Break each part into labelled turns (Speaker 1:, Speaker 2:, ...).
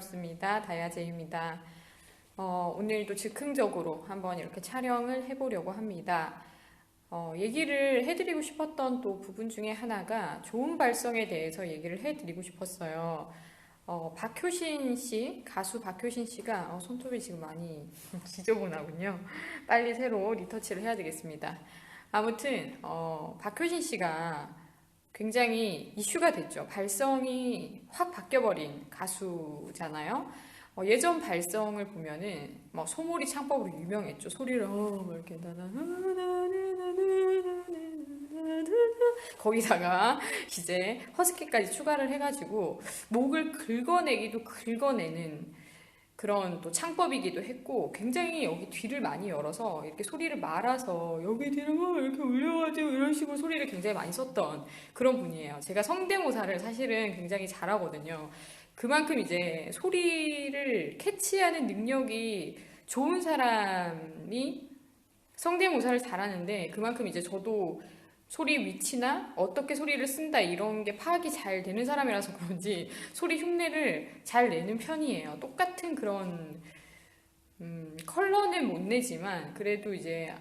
Speaker 1: 반갑습니다. 다야제입니다. 오늘도 즉흥적으로 한번 이렇게 촬영을 해보려고 합니다. 얘기를 해드리고 싶었던 또 부분 중에 하나가 좋은 발성에 대해서 얘기를 해드리고 싶었어요. 박효신 씨, 가수 박효신 씨가 손톱이 지금 많이 지저분하군요. 빨리 새로 리터치를 해야 되겠습니다. 아무튼 박효신 씨가 굉장히 이슈가 됐죠. 발성이 확 바뀌어버린 가수잖아요. 예전 발성을 보면은 막 소몰이 창법으로 유명했죠. 소리를 이렇게 거기다가 이제 허스키까지 추가를 해가지고 목을 긁어내기도 긁어내는 그런 또 창법이기도 했고, 굉장히 여기 뒤를 많이 열어서 이렇게 소리를 말아서 여기 뒤를 막 이렇게 올려가지고 이런 식으로 소리를 굉장히 많이 썼던 그런 분이에요. 제가 성대모사를 사실은 굉장히 잘하거든요. 그만큼 이제 소리를 캐치하는 능력이 좋은 사람이 성대모사를 잘하는데, 그만큼 이제 저도 소리 위치나 어떻게 소리를 쓴다 이런 게 파악이 잘 되는 사람이라서 그런지 소리 흉내를 잘 내는 편이에요. 똑같은 그런 컬러는 못 내지만 그래도 이제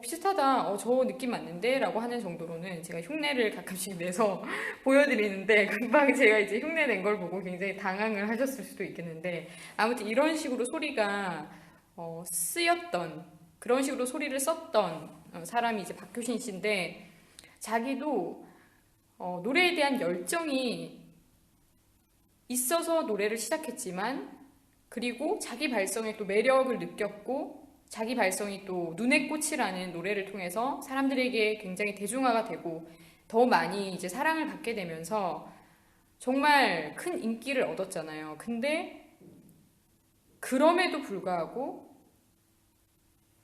Speaker 1: 비슷하다, 저 느낌 맞는데 라고 하는 정도로는 제가 흉내를 가끔씩 내서 보여드리는데, 금방 제가 이제 흉내 낸 걸 보고 굉장히 당황을 하셨을 수도 있겠는데, 아무튼 이런 식으로 소리가 쓰였던, 그런 식으로 소리를 썼던 사람이 이제 박효신 씨인데, 자기도 노래에 대한 열정이 있어서 노래를 시작했지만, 그리고 자기 발성에 또 매력을 느꼈고, 자기 발성이 또 눈의 꽃이라는 노래를 통해서 사람들에게 굉장히 대중화가 되고 더 많이 이제 사랑을 받게 되면서 정말 큰 인기를 얻었잖아요. 근데 그럼에도 불구하고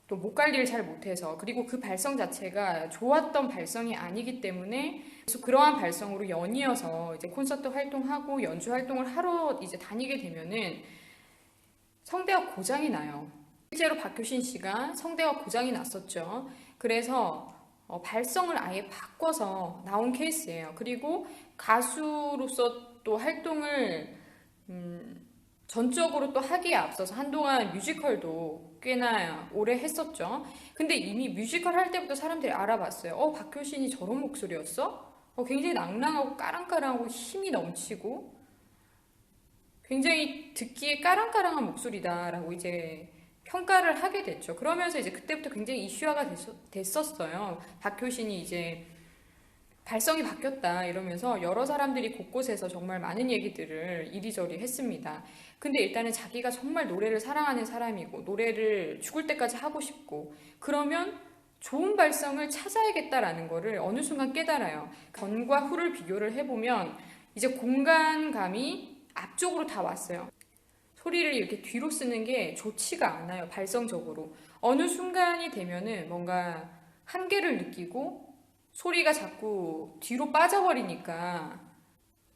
Speaker 1: 또 목 관리를 잘 못해서, 그리고 그 발성 자체가 좋았던 발성이 아니기 때문에 계속 그러한 발성으로 연이어서 이제 콘서트 활동하고 연주 활동을 하러 이제 다니게 되면은 성대가 고장이 나요. 실제로 박효신 씨가 성대가 고장이 났었죠. 그래서 발성을 아예 바꿔서 나온 케이스예요. 그리고 가수로서 또 활동을 전적으로 또 하기에 앞서서 한동안 뮤지컬도 꽤나 오래 했었죠. 근데 이미 뮤지컬 할 때부터 사람들이 알아봤어요. 박효신이 저런 목소리였어? 굉장히 낭랑하고 까랑까랑하고 힘이 넘치고 굉장히 듣기에 까랑까랑한 목소리다라고 이제 평가를 하게 됐죠. 그러면서 이제 그때부터 굉장히 이슈화가 됐었어요. 박효신이 이제 발성이 바뀌었다 이러면서 여러 사람들이 곳곳에서 정말 많은 얘기들을 이리저리 했습니다. 근데 일단은 자기가 정말 노래를 사랑하는 사람이고 노래를 죽을 때까지 하고 싶고, 그러면 좋은 발성을 찾아야겠다라는 거를 어느 순간 깨달아요. 전과 후를 비교를 해보면 이제 공간감이 앞쪽으로 다 왔어요. 소리를 이렇게 뒤로 쓰는 게 좋지가 않아요, 발성적으로. 어느 순간이 되면은 뭔가 한계를 느끼고 소리가 자꾸 뒤로 빠져버리니까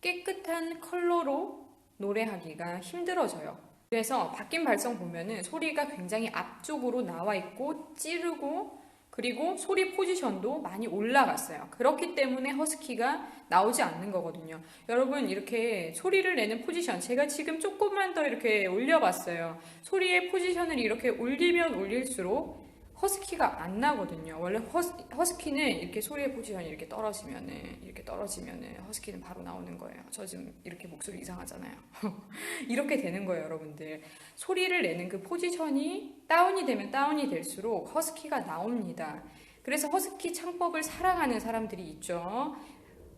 Speaker 1: 깨끗한 컬러로 노래하기가 힘들어져요. 그래서 바뀐 발성 보면은 소리가 굉장히 앞쪽으로 나와 있고 찌르고, 그리고 소리 포지션도 많이 올라갔어요. 그렇기 때문에 허스키가 나오지 않는 거거든요. 여러분, 이렇게 소리를 내는 포지션, 제가 지금 조금만 더 이렇게 올려봤어요. 소리의 포지션을 이렇게 올리면 올릴수록 허스키가 안 나거든요. 원래 허스키는 이렇게 소리의 포지션이 이렇게 떨어지면은 허스키는 바로 나오는 거예요. 저 지금 이렇게 목소리 이상하잖아요. 이렇게 되는 거예요, 여러분들. 소리를 내는 그 포지션이 다운이 되면 다운이 될수록 허스키가 나옵니다. 그래서 허스키 창법을 사랑하는 사람들이 있죠.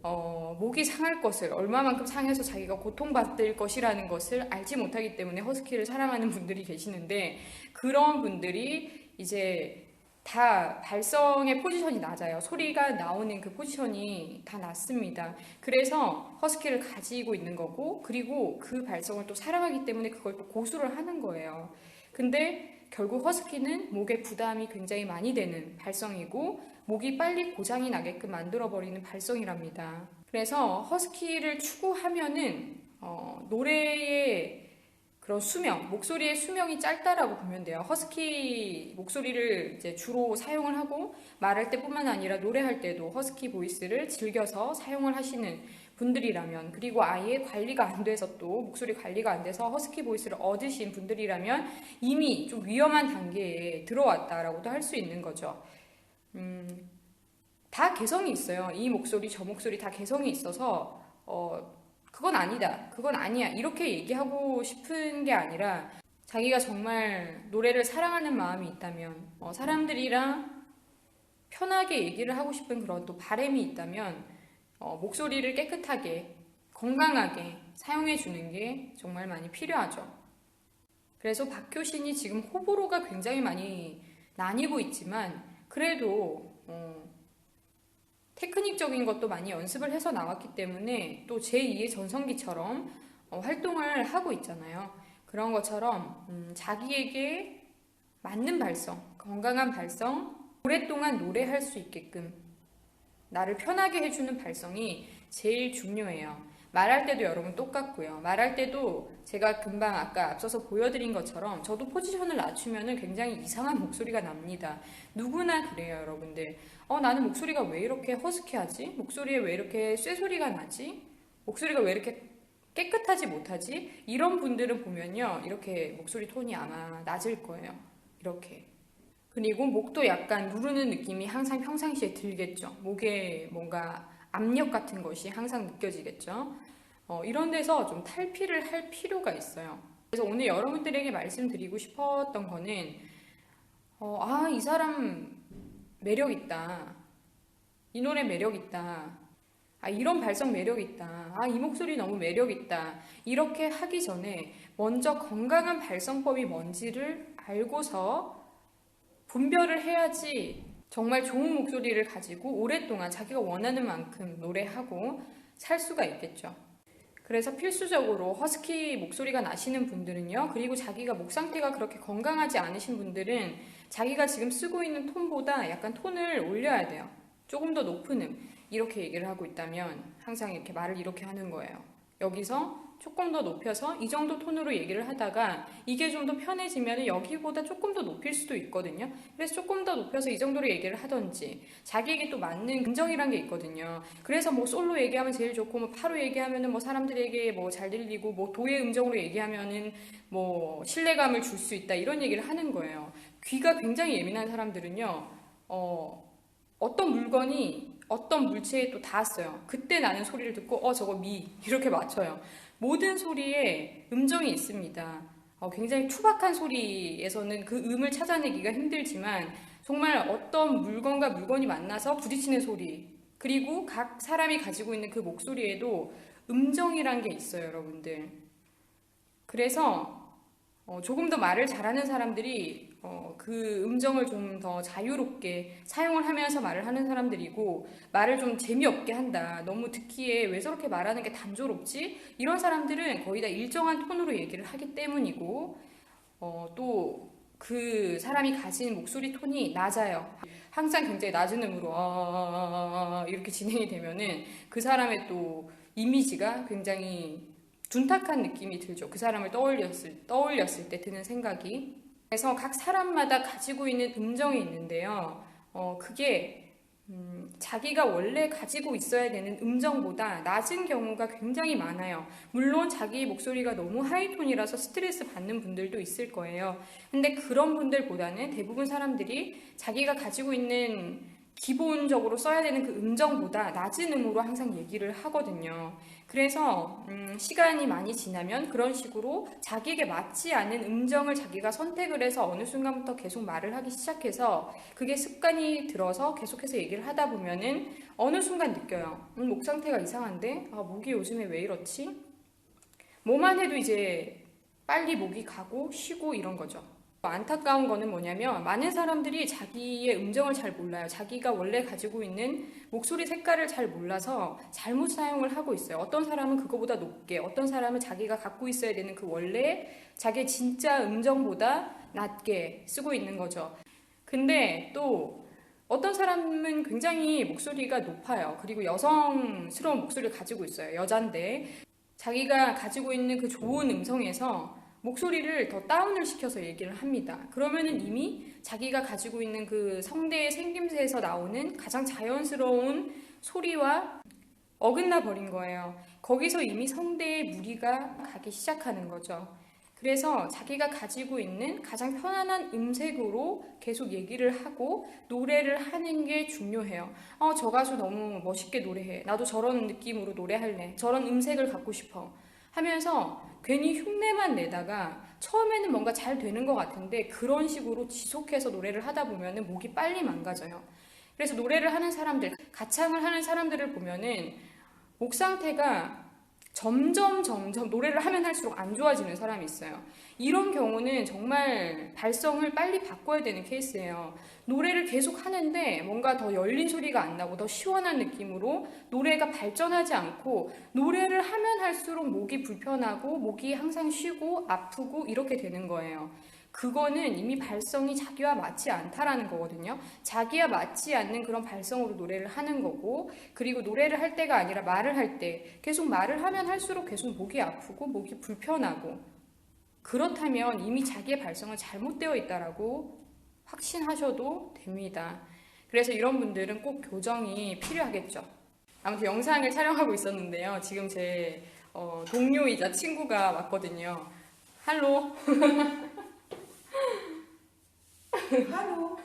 Speaker 1: 목이 상할 것을, 얼마만큼 상해서 자기가 고통받을 것이라는 것을 알지 못하기 때문에 허스키를 사랑하는 분들이 계시는데, 그런 분들이 이제 다 발성의 포지션이 낮아요. 소리가 나오는 그 포지션이 다 낮습니다. 그래서 허스키를 가지고 있는 거고, 그리고 그 발성을 또 사랑하기 때문에 그걸 또 고수를 하는 거예요. 근데 결국 허스키는 목에 부담이 굉장히 많이 되는 발성이고, 목이 빨리 고장이 나게끔 만들어버리는 발성이랍니다. 그래서 허스키를 추구하면은 노래의 그런 수명, 목소리의 수명이 짧다라고 보면 돼요. 허스키 목소리를 이제 주로 사용을 하고 말할 때뿐만 아니라 노래할 때도 허스키 보이스를 즐겨서 사용을 하시는 분들이라면, 그리고 아예 관리가 안 돼서 또 목소리 관리가 안 돼서 허스키 보이스를 얻으신 분들이라면 이미 좀 위험한 단계에 들어왔다라고도 할 수 있는 거죠. 다 개성이 있어요. 이 목소리, 저 목소리 다 개성이 있어서 그건 아니다, 그건 아니야 이렇게 얘기하고 싶은 게 아니라 자기가 정말 노래를 사랑하는 마음이 있다면 사람들이랑 편하게 얘기를 하고 싶은 그런 또 바람이 있다면 목소리를 깨끗하게 건강하게 사용해 주는 게 정말 많이 필요하죠. 그래서 박효신이 지금 호불호가 굉장히 많이 나뉘고 있지만 그래도 테크닉적인 것도 많이 연습을 해서 나왔기 때문에 또 제2의 전성기처럼 활동을 하고 있잖아요. 그런 것처럼 자기에게 맞는 발성, 건강한 발성, 오랫동안 노래할 수 있게끔 나를 편하게 해주는 발성이 제일 중요해요. 말할 때도 여러분 똑같고요. 말할 때도 제가 금방 아까 앞서서 보여드린 것처럼 저도 포지션을 낮추면 굉장히 이상한 목소리가 납니다. 누구나 그래요, 여러분들. 나는 목소리가 왜 이렇게 허스키하지? 목소리에 왜 이렇게 쇠소리가 나지? 목소리가 왜 이렇게 깨끗하지 못하지? 이런 분들은 보면요, 이렇게 목소리 톤이 아마 낮을 거예요. 이렇게. 그리고 목도 약간 누르는 느낌이 항상 평상시에 들겠죠. 목에 뭔가 압력 같은 것이 항상 느껴지겠죠. 이런 데서 좀 탈피를 할 필요가 있어요. 그래서 오늘 여러분들에게 말씀드리고 싶었던 거는 이 사람 매력 있다. 이 노래 매력 있다. 이런 발성 매력 있다. 이 목소리 너무 매력 있다. 이렇게 하기 전에 먼저 건강한 발성법이 뭔지를 알고서 분별을 해야지 정말 좋은 목소리를 가지고 오랫동안 자기가 원하는 만큼 노래하고 살 수가 있겠죠. 그래서 필수적으로 허스키 목소리가 나시는 분들은요, 그리고 자기가 목 상태가 그렇게 건강하지 않으신 분들은 자기가 지금 쓰고 있는 톤보다 약간 톤을 올려야 돼요. 조금 더 높은 이렇게 얘기를 하고 있다면 항상 이렇게 말을 이렇게 하는 거예요. 여기서 조금 더 높여서 이 정도 톤으로 얘기를 하다가 이게 좀 더 편해지면 여기보다 조금 더 높일 수도 있거든요. 그래서 조금 더 높여서 이 정도로 얘기를 하던지 자기에게 또 맞는 음정이란 게 있거든요. 그래서 뭐 솔로 얘기하면 제일 좋고 뭐 파로 얘기하면은 뭐 사람들에게 뭐 잘 들리고 뭐 도의 음정으로 얘기하면은 뭐 신뢰감을 줄 수 있다 이런 얘기를 하는 거예요. 귀가 굉장히 예민한 사람들은요. 어떤 물건이 어떤 물체에 또 닿았어요. 그때 나는 소리를 듣고 저거 미 이렇게 맞춰요. 모든 소리에 음정이 있습니다. 굉장히 투박한 소리에서는 그 음을 찾아내기가 힘들지만 정말 어떤 물건과 물건이 만나서 부딪히는 소리 그리고 각 사람이 가지고 있는 그 목소리에도 음정이란 게 있어요, 여러분들. 그래서 조금 더 말을 잘하는 사람들이 그 음정을 좀 더 자유롭게 사용을 하면서 말을 하는 사람들이고 말을 좀 재미없게 한다. 너무 듣기에 왜 저렇게 말하는 게 단조롭지? 이런 사람들은 거의 다 일정한 톤으로 얘기를 하기 때문이고 또 그 사람이 가진 목소리 톤이 낮아요. 항상 굉장히 낮은 음으로 이렇게 진행이 되면은 그 사람의 또 이미지가 굉장히 둔탁한 느낌이 들죠. 그 사람을 떠올렸을 때 드는 생각이. 그래서 각 사람마다 가지고 있는 음정이 있는데요. 그게 자기가 원래 가지고 있어야 되는 음정보다 낮은 경우가 굉장히 많아요. 물론 자기 목소리가 너무 하이톤이라서 스트레스 받는 분들도 있을 거예요. 근데 그런 분들보다는 대부분 사람들이 자기가 가지고 있는 기본적으로 써야 되는 그 음정보다 낮은 음으로 항상 얘기를 하거든요. 그래서 시간이 많이 지나면 그런 식으로 자기에게 맞지 않는 음정을 자기가 선택을 해서 어느 순간부터 계속 말을 하기 시작해서 그게 습관이 들어서 계속해서 얘기를 하다 보면은 어느 순간 느껴요. 목 상태가 이상한데? 목이 요즘에 왜 이렇지? 뭐만 해도 이제 빨리 목이 가고 쉬고 이런 거죠. 안타까운 거는 뭐냐면 많은 사람들이 자기의 음정을 잘 몰라요. 자기가 원래 가지고 있는 목소리 색깔을 잘 몰라서 잘못 사용을 하고 있어요. 어떤 사람은 그거보다 높게, 어떤 사람은 자기가 갖고 있어야 되는 그 원래 자기의 진짜 음정보다 낮게 쓰고 있는 거죠. 근데 또 어떤 사람은 굉장히 목소리가 높아요. 그리고 여성스러운 목소리를 가지고 있어요. 여잔데 자기가 가지고 있는 그 좋은 음성에서 목소리를 더 다운을 시켜서 얘기를 합니다. 그러면은 이미 자기가 가지고 있는 그 성대의 생김새에서 나오는 가장 자연스러운 소리와 어긋나 버린 거예요. 거기서 이미 성대에 무리가 가기 시작하는 거죠. 그래서 자기가 가지고 있는 가장 편안한 음색으로 계속 얘기를 하고 노래를 하는 게 중요해요. 저 가수 너무 멋있게 노래해. 나도 저런 느낌으로 노래할래. 저런 음색을 갖고 싶어. 하면서 괜히 흉내만 내다가 처음에는 뭔가 잘 되는 것 같은데 그런 식으로 지속해서 노래를 하다 보면은 목이 빨리 망가져요. 그래서 노래를 하는 사람들, 가창을 하는 사람들을 보면은 목 상태가 점점 노래를 하면 할수록 안 좋아지는 사람이 있어요. 이런 경우는 정말 발성을 빨리 바꿔야 되는 케이스예요. 노래를 계속 하는데 뭔가 더 열린 소리가 안 나고 더 시원한 느낌으로 노래가 발전하지 않고 노래를 하면 할수록 목이 불편하고 목이 항상 쉬고 아프고 이렇게 되는 거예요. 그거는 이미 발성이 자기와 맞지 않다라는 거거든요. 자기와 맞지 않는 그런 발성으로 노래를 하는 거고, 그리고 노래를 할 때가 아니라 말을 할 때 계속 말을 하면 할수록 계속 목이 아프고 목이 불편하고, 그렇다면 이미 자기의 발성은 잘못되어 있다라고 확신하셔도 됩니다. 그래서 이런 분들은 꼭 교정이 필요하겠죠. 아무튼 영상을 촬영하고 있었는데요. 지금 제 동료이자 친구가 왔거든요. 할로.
Speaker 2: 하루.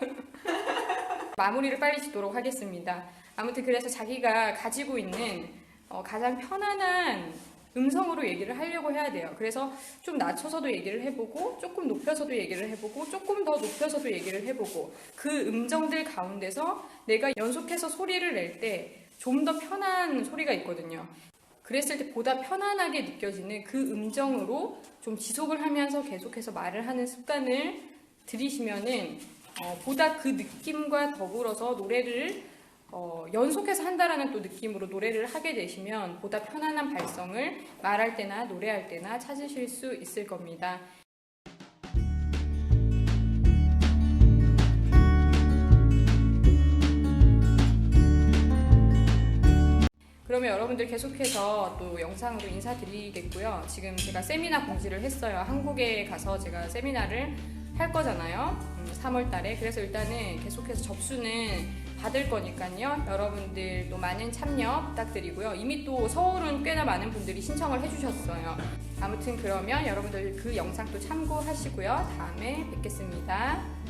Speaker 1: 마무리를 빨리 짓도록 하겠습니다. 아무튼 그래서 자기가 가지고 있는 가장 편안한 음성으로 얘기를 하려고 해야 돼요. 그래서 좀 낮춰서도 얘기를 해보고 조금 높여서도 얘기를 해보고 조금 더 높여서도 얘기를 해보고 그 음정들 가운데서 내가 연속해서 소리를 낼 때 좀 더 편한 소리가 있거든요. 그랬을 때 보다 편안하게 느껴지는 그 음정으로 좀 지속을 하면서 계속해서 말을 하는 습관을 들이시면은 보다 그 느낌과 더불어서 노래를 연속해서 한다라는 또 느낌으로 노래를 하게 되시면 보다 편안한 발성을 말할 때나 노래할 때나 찾으실 수 있을 겁니다. 그러면 여러분들 계속해서 또 영상으로 인사드리겠고요. 지금 제가 세미나 공지를 했어요. 한국에 가서 제가 세미나를 할 거잖아요. 3월 달에. 그래서 일단은 계속해서 접수는 받을 거니까요. 여러분들 또 많은 참여 부탁드리고요. 이미 또 서울은 꽤나 많은 분들이 신청을 해주셨어요. 아무튼 그러면 여러분들 그 영상 또 참고하시고요. 다음에 뵙겠습니다.